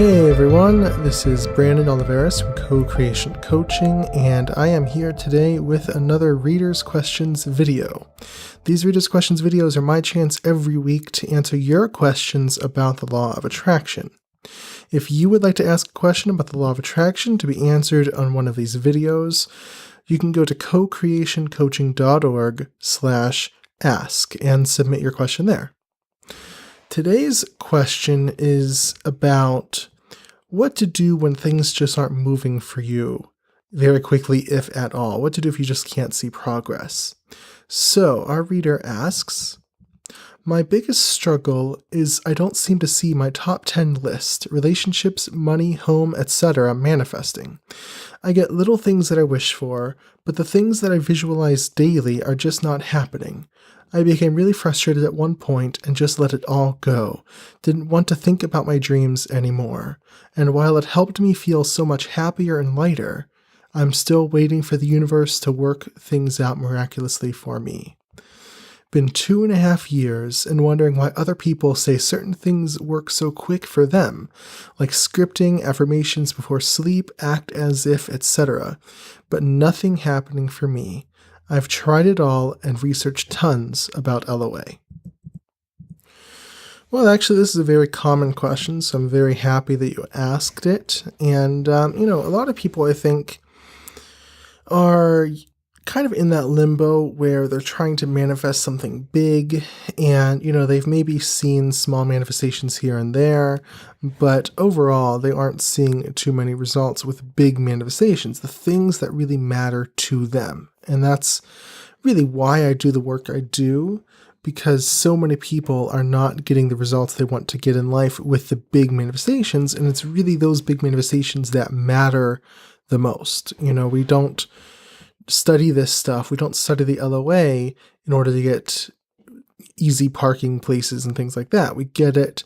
Hey everyone, this is Brandon Oliveris from Co-Creation Coaching, and I am here today with another Readers Questions video. These Readers Questions videos are my chance every week to answer your questions about the law of attraction. If you would like to ask a question about the law of attraction to be answered on one of these videos, you can go to cocreationcoaching.org/ask and submit your question there. Today's question is about what to do when things just aren't moving for you very quickly, if at all. What to do if you just can't see progress. So our reader asks, my biggest struggle is I don't seem to see my top 10 list, relationships, money, home, etc. manifesting. I get little things that I wish for, but the things that I visualize daily are just not happening. I became really frustrated at one point and just let it all go. Didn't want to think about my dreams anymore. And while it helped me feel so much happier and lighter, I'm still waiting for the universe to work things out miraculously for me. Been 2.5 years and wondering why other people say certain things work so quick for them, like scripting, affirmations before sleep, act as if, etc., but nothing happening for me. I've tried it all and researched tons about LOA. Well, actually, this is a very common question, so I'm very happy that you asked it. And, a lot of people, I think, are kind of in that limbo where they're trying to manifest something big and, they've maybe seen small manifestations here and there, but overall they aren't seeing too many results with big manifestations, the things that really matter to them. And that's really why I do the work I do, because so many people are not getting the results they want to get in life with the big manifestations, and it's really those big manifestations that matter the most. We don't study this stuff. We don't study the LOA in order to get easy parking places and things like that. We get it,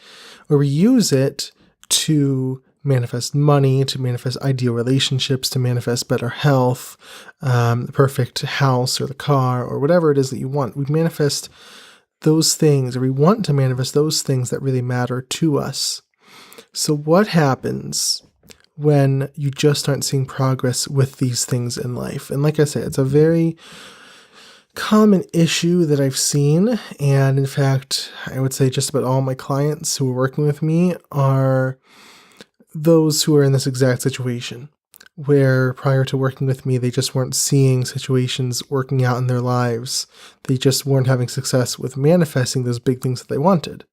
or we use it to manifest money, to manifest ideal relationships, to manifest better health, the perfect house or the car or whatever it is that you want. We manifest those things, or we want to manifest those things that really matter to us. So what happens when you just aren't seeing progress with these things in life? And like I said, it's a very common issue that I've seen. And in fact, I would say just about all my clients who are working with me are those who are in this exact situation, where prior to working with me, they just weren't seeing situations working out in their lives. They just weren't having success with manifesting those big things that they wanted.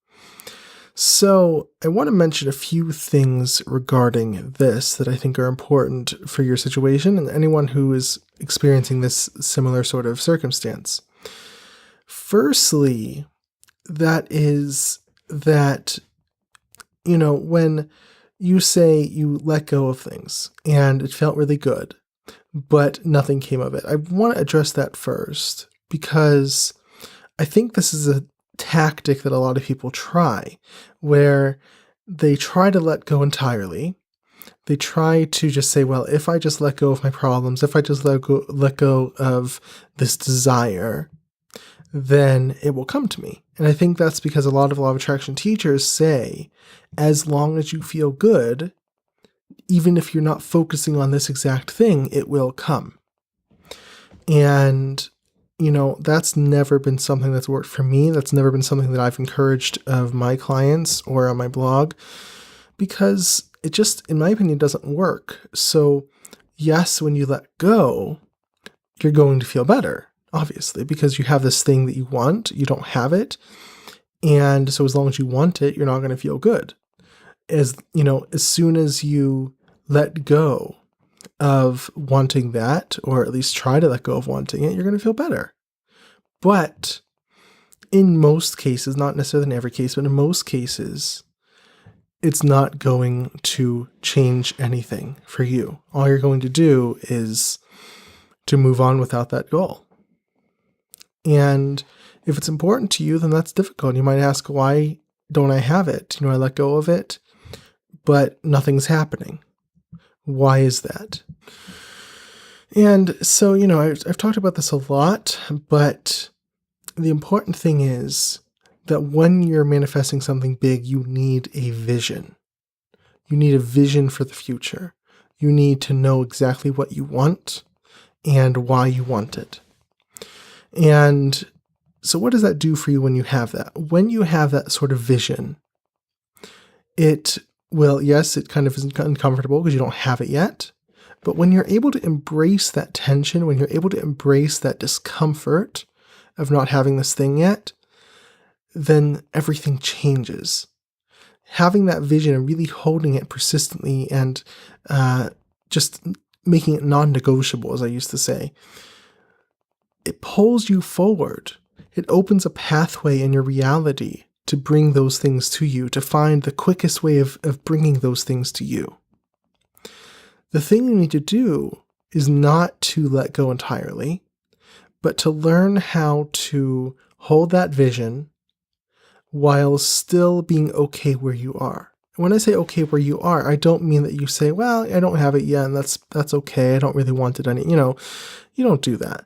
So I want to mention a few things regarding this that I think are important for your situation and anyone who is experiencing this similar sort of circumstance. Firstly, that is that, when you say you let go of things and it felt really good, but nothing came of it, I want to address that first, because I think this is a tactic that a lot of people try, where they try to let go entirely. They try to just say, well, if I just let go of my problems, if I just let go of this desire, then it will come to me. And I think that's because a lot of law of attraction teachers say, as long as you feel good, even if you're not focusing on this exact thing, it will come. And that's never been something that's worked for me. That's never been something that I've encouraged of my clients or on my blog, because it just, in my opinion, doesn't work. So yes, when you let go, you're going to feel better, obviously, because you have this thing that you want, you don't have it. And so as long as you want it, you're not going to feel good. As soon as you let go of wanting that, or at least try to let go of wanting it, you're going to feel better. But in most cases, not necessarily in every case, but in most cases, it's not going to change anything for you. All you're going to do is to move on without that goal. And if it's important to you, then that's difficult. You might ask, why don't I have it? I let go of it, but nothing's happening. Why is that? And so, I've talked about this a lot, but the important thing is that when you're manifesting something big, you need a vision. You need a vision for the future. You need to know exactly what you want and why you want it. And so what does that do for you when you have that? When you have that sort of vision, it kind of is uncomfortable because you don't have it yet. But when you're able to embrace that tension, when you're able to embrace that discomfort of not having this thing yet, then everything changes. Having that vision and really holding it persistently and just making it non-negotiable, as I used to say, it pulls you forward. It opens a pathway in your reality to bring those things to you, to find the quickest way of bringing those things to you. The thing you need to do is not to let go entirely, but to learn how to hold that vision while still being okay where you are. When I say okay where you are, I don't mean that you say, well, I don't have it yet, and that's okay. I don't really want it any, you don't do that.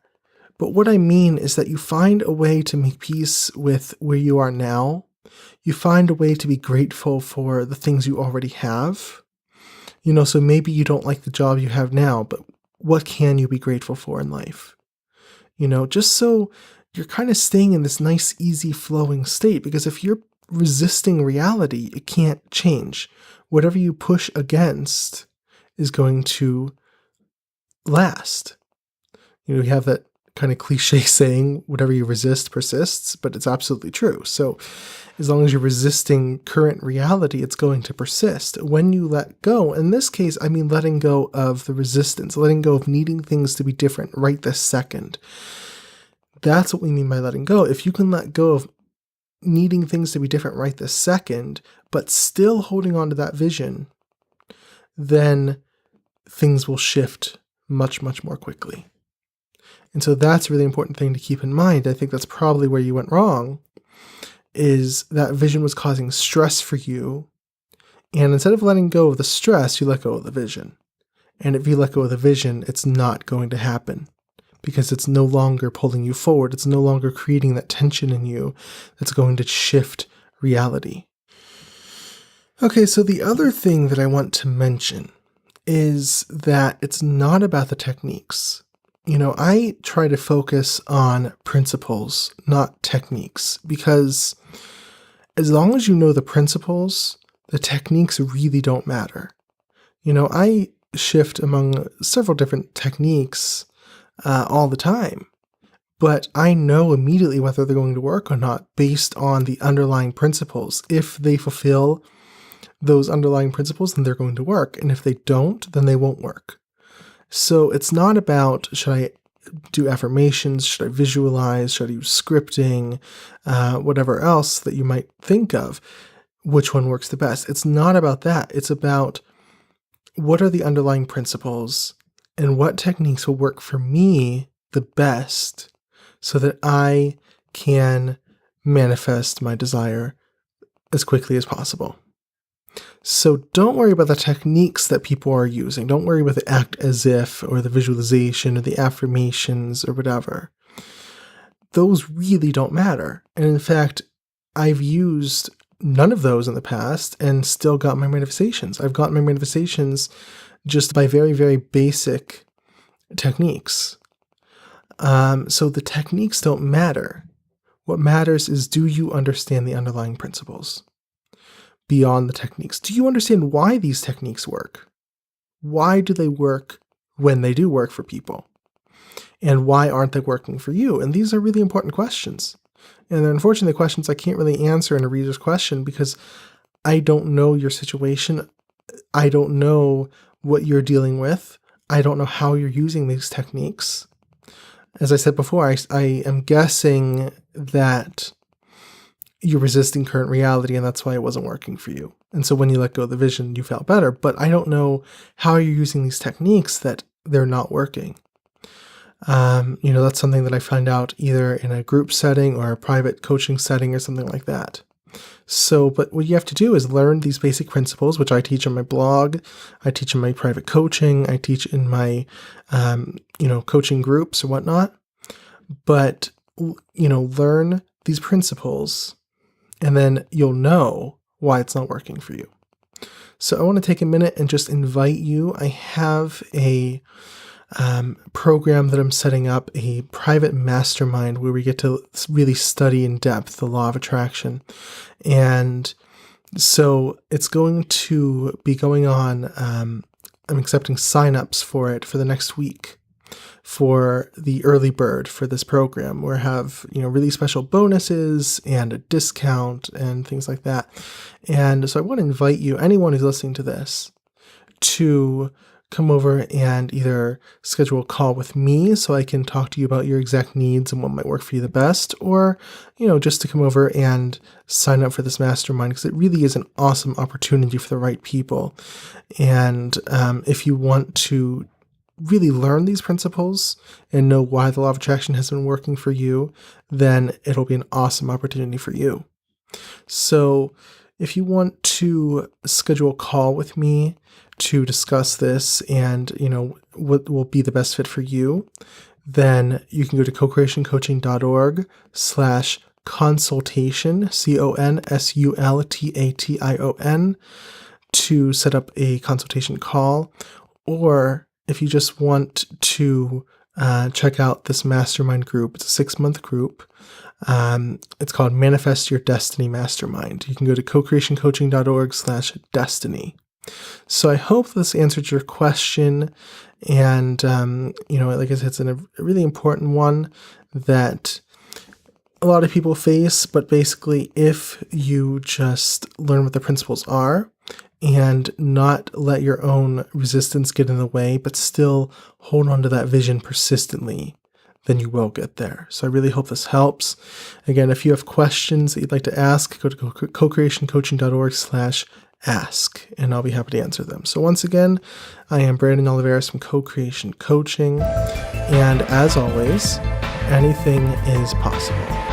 But what I mean is that you find a way to make peace with where you are now. You find a way to be grateful for the things you already have. So maybe you don't like the job you have now, but what can you be grateful for in life? Just so you're kind of staying in this nice, easy flowing state, because if you're resisting reality, it can't change. Whatever you push against is going to last. We have that kind of cliche saying, whatever you resist persists, but it's absolutely true. So as long as you're resisting current reality, it's going to persist. When you let go, in this case, I mean letting go of the resistance, letting go of needing things to be different right this second. That's what we mean by letting go. If you can let go of needing things to be different right this second, but still holding on to that vision, then things will shift much, much more quickly. And so that's a really important thing to keep in mind. I think that's probably where you went wrong, is that vision was causing stress for you. And instead of letting go of the stress, you let go of the vision. And if you let go of the vision, it's not going to happen because it's no longer pulling you forward. It's no longer creating that tension in you that's going to shift reality. Okay, so the other thing that I want to mention is that it's not about the techniques. I try to focus on principles, not techniques, because as long as you know the principles, the techniques really don't matter. I shift among several different techniques all the time, but I know immediately whether they're going to work or not based on the underlying principles. If they fulfill those underlying principles, then they're going to work. And if they don't, then they won't work. So it's not about, should I do affirmations? Should I visualize? Should I use scripting? Whatever else that you might think of, which one works the best? It's not about that. It's about what are the underlying principles and what techniques will work for me the best so that I can manifest my desire as quickly as possible. So don't worry about the techniques that people are using. Don't worry about the act as if or the visualization or the affirmations or whatever. Those really don't matter. And in fact, I've used none of those in the past and still got my manifestations. I've gotten my manifestations just by very, very basic techniques. So the techniques don't matter. What matters is, do you understand the underlying principles? Beyond the techniques. Do you understand why these techniques work? Why do they work when they do work for people? And why aren't they working for you? And these are really important questions. And they're unfortunately questions I can't really answer in a reader's question because I don't know your situation. I don't know what you're dealing with. I don't know how you're using these techniques. As I said before, I am guessing that you're resisting current reality and that's why it wasn't working for you. And so when you let go of the vision, you felt better. But I don't know how you're using these techniques that they're not working. That's something that I find out either in a group setting or a private coaching setting or something like that. So, but what you have to do is learn these basic principles, which I teach on my blog, I teach in my private coaching, I teach in my, coaching groups or whatnot. But, learn these principles and then you'll know why it's not working for you. So I want to take a minute and just invite you. I have a program that I'm setting up, a private mastermind where we get to really study in depth the law of attraction. And so it's going to be going on, I'm accepting signups for it for the next week for the early bird for this program, where I have, really special bonuses and a discount and things like that. And so I want to invite you, anyone who's listening to this, to come over and either schedule a call with me so I can talk to you about your exact needs and what might work for you the best, or, just to come over and sign up for this mastermind, because it really is an awesome opportunity for the right people. And if you want to really learn these principles and know why the law of attraction has been working for you, then it'll be an awesome opportunity for you. So if you want to schedule a call with me to discuss this and, what will be the best fit for you, then you can go to cocreationcoaching.org/consultation, CONSULTATION, to set up a consultation call. Or if you just want to check out this mastermind group, it's a 6-month group. It's called Manifest Your Destiny Mastermind. You can go to cocreationcoaching.org/destiny. So I hope this answered your question. And, like I said, it's a really important one that a lot of people face. But basically, if you just learn what the principles are and not let your own resistance get in the way, but still hold on to that vision persistently, then you will get there. So I really hope this helps. Again, if you have questions that you'd like to ask, go to cocreationcoaching.org/ask, and I'll be happy to answer them. So once again, I am Brandon Oliveris from Co-Creation Coaching, and as always, anything is possible.